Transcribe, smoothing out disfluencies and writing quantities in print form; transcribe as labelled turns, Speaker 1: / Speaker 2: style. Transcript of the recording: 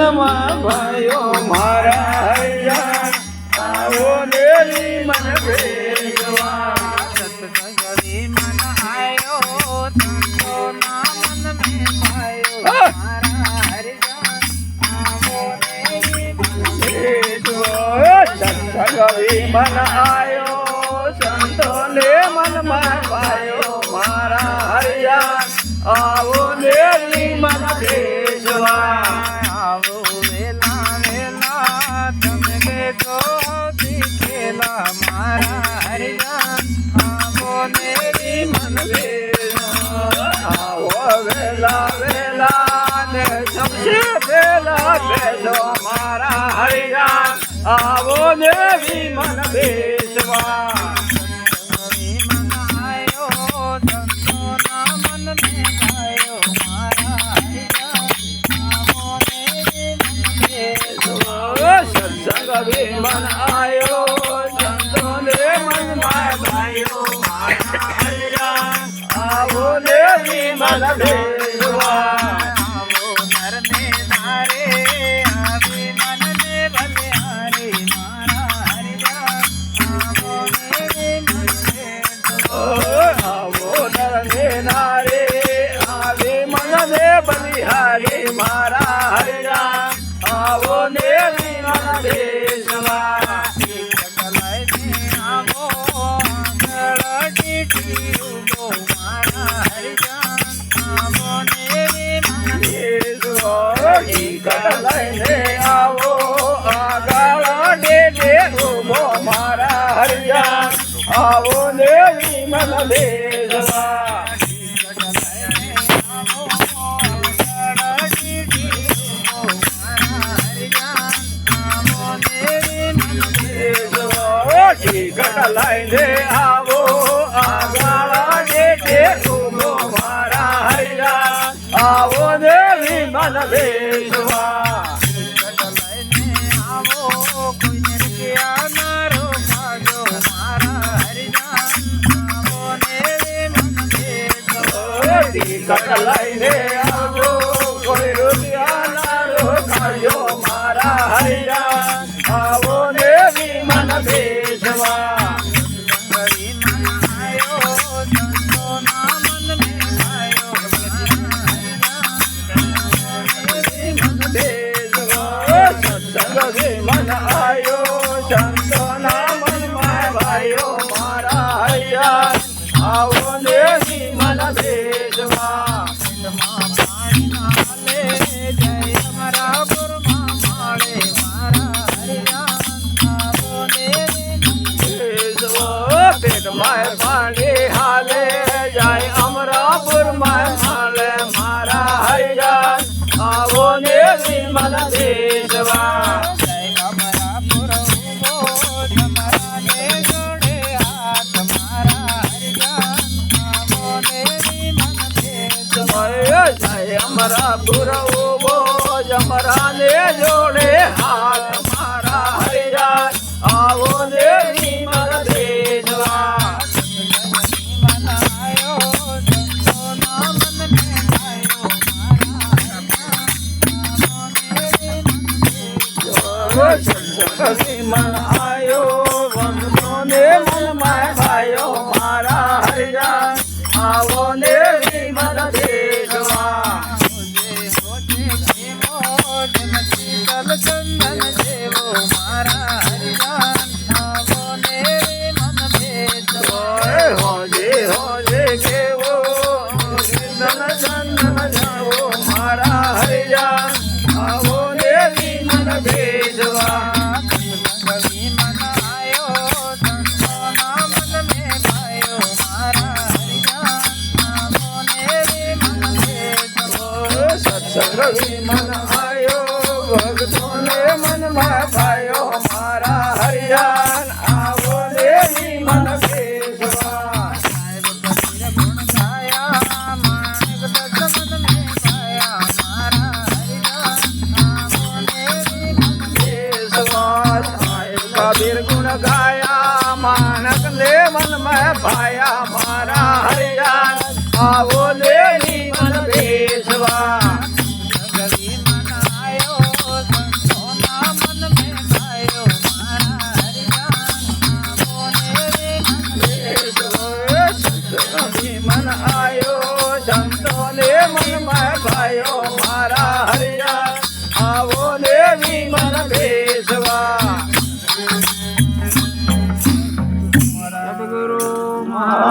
Speaker 1: મનમાં ભાઈઓ મારા હરિયા આવો દેવી મન ભેજવા
Speaker 2: સત્સંગ વિમન આયો સંતો ના મન में भायो मारा हरिया आवो देवी मन
Speaker 1: ભેજવા સત્સંગ વિમન આયો સંતો ને મનમાં ભાઈઓ મારા હરિયા આવો દેવી મન ભેજવા
Speaker 2: आवो वेला वेला તમે બેઠો દીખેલા મારા હરિયા आवो देवी मन
Speaker 1: આવો વેલા વેલા ને સબસે પહેલા બેસો મારા હરિયા આવો દેવી મન બેસવા
Speaker 2: मन आयो संतो ना मन में भायो मारा हरिया आवो देवी मन
Speaker 1: સત્સંગ વિમન આયો સંતો ને મનમાં ભાઈઓ મારા હરિયા આવો દેવી મન બેસવા
Speaker 2: आवो नर ने नारे आवे मन ने बलिहारी मारा हरिया आवो देवी मन
Speaker 1: આવો નર ને નારે આવે મન ને બલિહારી મારા હરિયા આવો દેવી મન બેસવા
Speaker 2: કલાય ને आवो ગળટી ટીઉગો મારા હરિયા आवो देवी मन
Speaker 1: લઈને આવો આગળ ડેડે ઉભો મારા હરિયા આવો દેવી મન બેસવા લઈને આવો આગળ ડેડે ઉભો મારા હરિયા આવો દેવી મન બેસવા લઈને આવો કોઈ રૂપિયા ના રોકાયો મારા હરિયા આવો દેવી મન બેસવા મન આયો સંતો ના મનમાં ભાઈઓ મારા હરિયા આવો દેવી મન બેસવા પેટમાં પાણી હાલે જાય અમરાપુરમાં હાલે મારા હરિયા આવો દેવી મન બેસવા અમરાપુર ઉભો જમરાને જોડે હાથ મારા હરિયા આવો દેવી મન બેસવા મન આયો વંદો ને મનમાં ભાઈઓ મારા હરિયા આવો દેવી મન બેસવા
Speaker 2: ચંદન જેવો મારા હરિયા આવો દેવી મન ભેજવા
Speaker 1: હોજે હોજે કેવો ચંદન ચંદન જાવો મારા હરિયા આવો દેવી મન બેસવા સત્સંગ મન આયો ભક્તોને મનમાં ભાયો મારા હરિયા આવો દેવી મન બેસવા કબીર ગુણ ગાયા માનક ને મનમાં ભાયા મારા હરિયા આવો દેવી મન બેસવા સંતોને મનમાં ભાયો મારા હરિયા આવો ને વિમન ભે